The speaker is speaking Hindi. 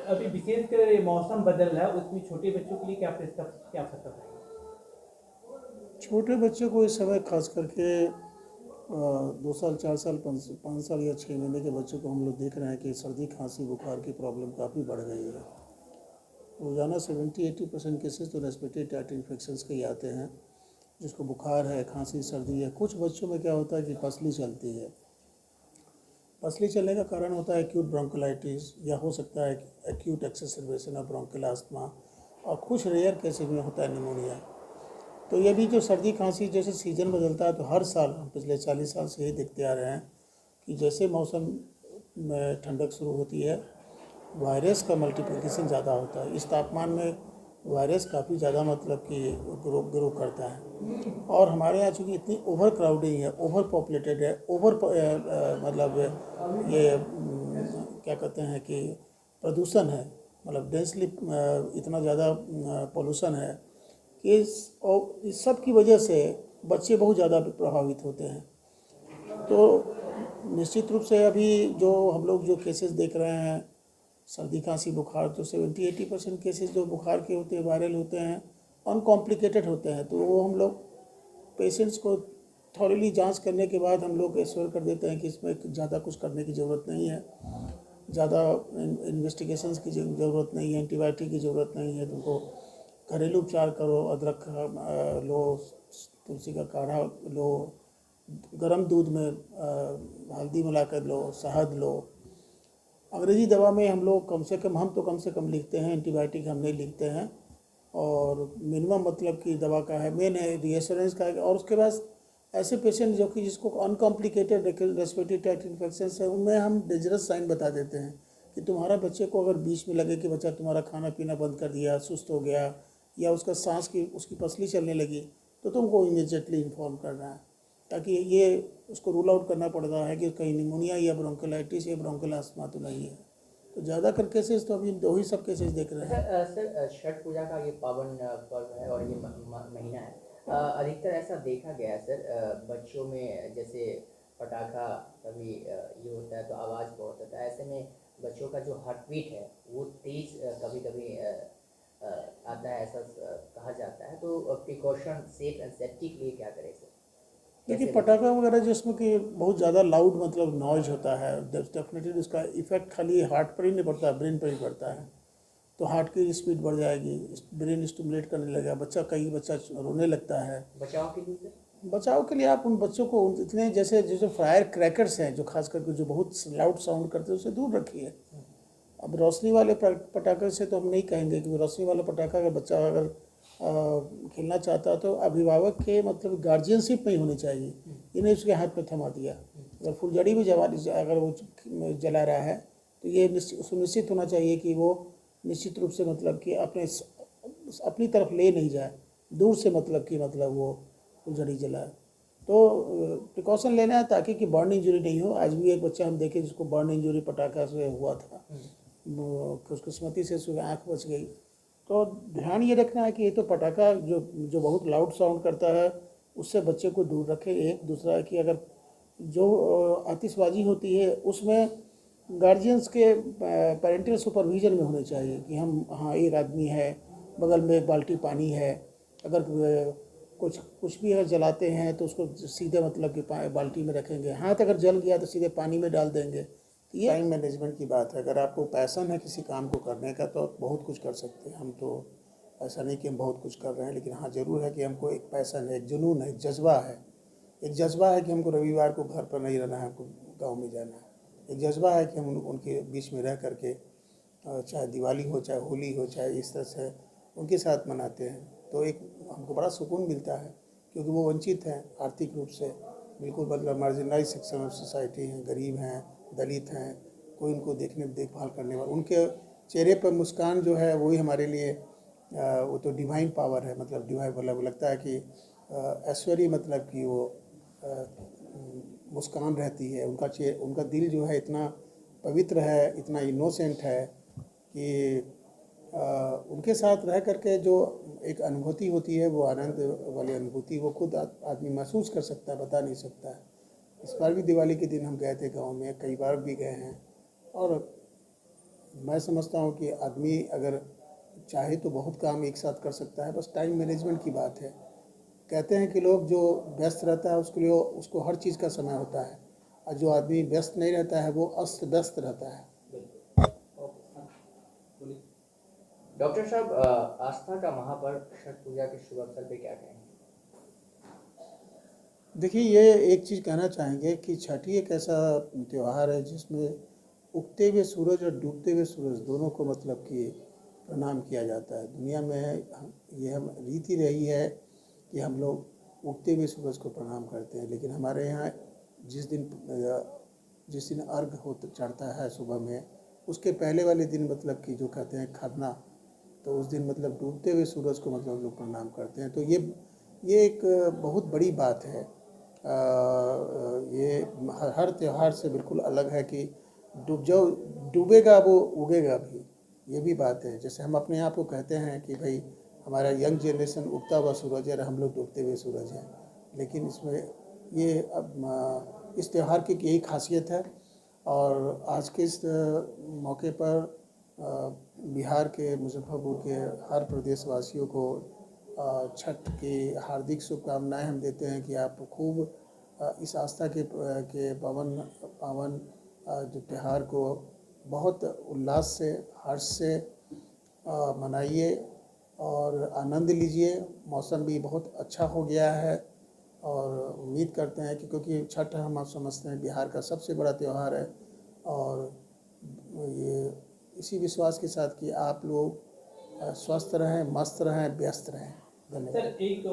अभी विशेषकर ये मौसम बदल रहा है, उसमें छोटे बच्चों के लिए क्या क्या असर कर रहा है? छोटे बच्चों को इस समय खास करके 2 साल 4 साल 5 साल या 6 महीने के बच्चों को हम लोग देख रहे हैं कि सर्दी खांसी बुखार की प्रॉब्लम काफ़ी बढ़ गई है। रोज़ाना 70-80% केसेस तो रेस्पिरेटरी ट्रैक्ट इन्फेक्शंस के ही आते हैं, जिसको बुखार है, खांसी, सर्दी है। कुछ बच्चों में क्या होता है कि पसली चलती है। पसली चलने का कारण होता है एक्यूट ब्रोंकोलाइटिस, या हो सकता है एक्यूट एक्सेसरबेशन ऑफ ब्रोंकियल अस्थमा, और कुछ रेयर केसेस में होता है निमोनिया। तो ये भी जो सर्दी खांसी जैसे सीज़न बदलता है, तो हर साल हम पिछले 40 साल से यही देखते आ रहे हैं कि जैसे मौसम में ठंडक शुरू होती है, वायरस का मल्टीप्लिकेशन ज़्यादा होता है। इस तापमान में वायरस काफ़ी ज़्यादा मतलब कि ग्रो करता है। और हमारे यहाँ चूँकि इतनी ओवर क्राउडिंग है, ओवर पॉपुलेटेड है, मतलब ये क्या कहते हैं कि प्रदूषण है, मतलब डेंसली इतना ज़्यादा पोल्यूशन है कि इस सब की वजह से बच्चे बहुत ज़्यादा प्रभावित होते हैं। तो निश्चित रूप से अभी जो हम लोग जो केसेस देख रहे हैं सर्दी खांसी बुखार, तो 70-80% केसेस जो बुखार के होते हैं वायरल होते हैं, अनकॉम्प्लिकेटेड होते हैं। तो वो हम लोग पेशेंट्स को थॉरली जांच करने के बाद हम लोग एश्योर कर देते हैं कि इसमें ज़्यादा कुछ करने की ज़रूरत नहीं है, ज़्यादा इन्वेस्टिगेशंस की ज़रूरत नहीं है, एंटीबायोटिक की ज़रूरत नहीं है। तुमको घरेलू उपचार करो, अदरक लो, तुलसी का काढ़ा लो, गर्म दूध में हल्दी मिलाकर लो, शहद लो। अंग्रेज़ी दवा में हम लोग कम से कम लिखते हैं, एंटीबायोटिक हम नहीं लिखते हैं। और मिनिमम मतलब कि दवा का है, मेन है रीएश्योरेंस का है। और उसके बाद ऐसे पेशेंट जो कि जिसको अनकॉम्प्लिकेटेड रेस्पिरेटरी ट्रैक्ट इन्फेक्शन है, उनमें हम डेंजरस साइन बता देते हैं कि तुम्हारा बच्चे को अगर बीच में लगे कि बच्चा तुम्हारा खाना पीना बंद कर दिया, सुस्त हो गया, या उसका सांस की उसकी पसली चलने लगी, तो तुमको इमीडिएटली इन्फॉर्म करना है, ताकि ये उसको रूल आउट करना पड़ता है कि कहीं निमोनिया या ब्रोंकोलाइटिस या ब्रोंकियल अस्थमा तो नहीं है। तो ज़्यादातर केसेस तो अभी दो ही सब केसेस देख रहे हैं। अच्छा सर, छठ पूजा का ये पावन पर्व है और ये महीना है। अधिकतर ऐसा देखा गया है सर, बच्चों में जैसे पटाखा कभी ये होता है तो आवाज़ बहुत होता है, ऐसे में बच्चों का जो हार्ट बीट है वो तेज कभी कभी आता है, ऐसा कहा जाता है। तो प्रिकॉशन सेफ एंड सेफ्टी के लिए क्या करें सर? देखिए कैसे बचें? पटाखा वगैरह जिसमें कि बहुत ज़्यादा लाउड मतलब नॉइज होता है, डेफिनेटली उसका इफेक्ट खाली हार्ट पर ही नहीं पड़ता, ब्रेन पर ही पड़ता है। तो हार्ट की स्पीड बढ़ जाएगी, ब्रेन स्टिमुलेट करने लगेगा, कई बच्चा रोने लगता है। बचाव के लिए सर? बचाव के लिए आप उन बच्चों को इतने जैसे जैसे फायर क्रैकर्स हैं जो खास करके जो बहुत लाउड साउंड करते हैं उससे दूर रखिए। अब रोशनी वाले पटाखे से तो हम नहीं कहेंगे कि रोशनी वाला पटाखा अगर बच्चा अगर खेलना चाहता है तो अभिभावक के मतलब गार्जियनशिप में ही होनी चाहिए। ये नहीं उसके हाथ पे थमा दिया। अगर फुलझड़ी भी अगर वो जला रहा है तो ये सुनिश्चित होना चाहिए कि वो निश्चित रूप से मतलब कि अपनी तरफ ले नहीं जाए, दूर से मतलब कि मतलब वो फुलझड़ी जलाए। तो प्रिकॉशन लेना है ताकि कि बर्न इंजरी नहीं हो। आज भी एक बच्चा हम देखे जिसको बर्न इंजरी पटाखा से हुआ था, खुशकिस्मती से उसकी आँख बच गई। तो ध्यान ये रखना है कि ये तो पटाखा जो जो बहुत लाउड साउंड करता है उससे बच्चे को दूर रखें। एक दूसरा है कि अगर जो आतिशबाजी होती है उसमें गार्जियंस के पेरेंटल सुपरविजन में होने चाहिए कि हम हाँ एक आदमी है, बगल में एक बाल्टी पानी है, अगर कुछ भी अगर जलाते हैं तो उसको सीधे मतलब कि बाल्टी में रखेंगे, हाथ अगर जल गया तो सीधे पानी में डाल देंगे। तो ये टाइम मैनेजमेंट की बात है। अगर आपको पैशन है किसी काम को करने का तो आप बहुत कुछ कर सकते हैं। हम तो ऐसा नहीं कि हम बहुत कुछ कर रहे हैं, लेकिन हाँ ज़रूर है कि हमको एक पैशन है, एक जुनून है, एक जज्बा है कि हमको रविवार को घर पर नहीं रहना है, हमको गाँव में जाना है। एक जज्बा है कि हम उनके बीच में रह करके चाहे दिवाली हो, चाहे होली हो, चाहे इस तरह से उनके साथ मनाते हैं। तो एक हमको बड़ा सुकून मिलता है क्योंकि वो वंचित हैं आर्थिक रूप से, बिल्कुल मतलब मार्जिनलाइज सेक्शन ऑफ सोसाइटी हैं, गरीब हैं, दलित हैं, कोई उनको देखभाल करने वाला, उनके चेहरे पर मुस्कान जो है वही हमारे लिए वो तो डिवाइन पावर है। मतलब डिवाइन मतलब लगता है कि ऐश्वर्य मतलब कि वो मुस्कान रहती है। उनका दिल जो है इतना पवित्र है, इतना इनोसेंट है कि उनके साथ रह करके जो एक अनुभूति होती है, वो आनंद वाली अनुभूति वो खुद आदमी महसूस कर सकता है, बता नहीं सकता है। इस बार भी दिवाली के दिन हम गए थे गांव में, कई बार भी गए हैं, और मैं समझता हूँ कि आदमी अगर चाहे तो बहुत काम एक साथ कर सकता है, बस टाइम मैनेजमेंट की बात है। कहते हैं कि लोग जो व्यस्त रहता है उसके लिए उसको हर चीज़ का समय होता है, और जो आदमी व्यस्त नहीं रहता है वो अस्त व्यस्त रहता है। डॉक्टर साहब, आस्था का महापर्व छठ पूजा के शुभ अवसर पे क्या कहेंगे? देखिए, ये एक चीज़ कहना चाहेंगे कि छठ ही एक ऐसा त्यौहार है जिसमें उगते हुए सूरज और डूबते हुए सूरज दोनों को मतलब कि प्रणाम किया जाता है। दुनिया में ये हम रीति रही है कि हम लोग उगते हुए सूरज को प्रणाम करते हैं, लेकिन हमारे यहाँ जिस दिन अर्घ हो चढ़ता है सुबह में, उसके पहले वाले दिन मतलब कि जो कहते हैं खरना, तो उस दिन मतलब डूबते हुए सूरज को मतलब लोग प्रणाम करते हैं। तो ये एक बहुत बड़ी बात है। ये हर त्यौहार से बिल्कुल अलग है कि जो डूबेगा वो उगेगा भी, ये भी बात है। जैसे हम अपने आप को कहते हैं कि भाई हमारा यंग जनरेशन उगता हुआ सूरज है और हम लोग डूबते हुए सूरज हैं, लेकिन इसमें ये अब इस त्यौहार की यही खासियत है। और आज के इस मौके पर बिहार के मुजफ्फरपुर के हर प्रदेशवासियों को छठ की हार्दिक शुभकामनाएं हम देते हैं कि आप खूब इस आस्था के पावन जो त्यौहार को बहुत उल्लास से, हर्ष से मनाइए और आनंद लीजिए। मौसम भी बहुत अच्छा हो गया है और उम्मीद करते हैं कि क्योंकि छठ हम आप समझते हैं बिहार का सबसे बड़ा त्यौहार है, और ये इसी विश्वास के साथ कि आप लोग स्वस्थ रहें, मस्त रहें, व्यस्त रहें। धन्यवाद। सर एक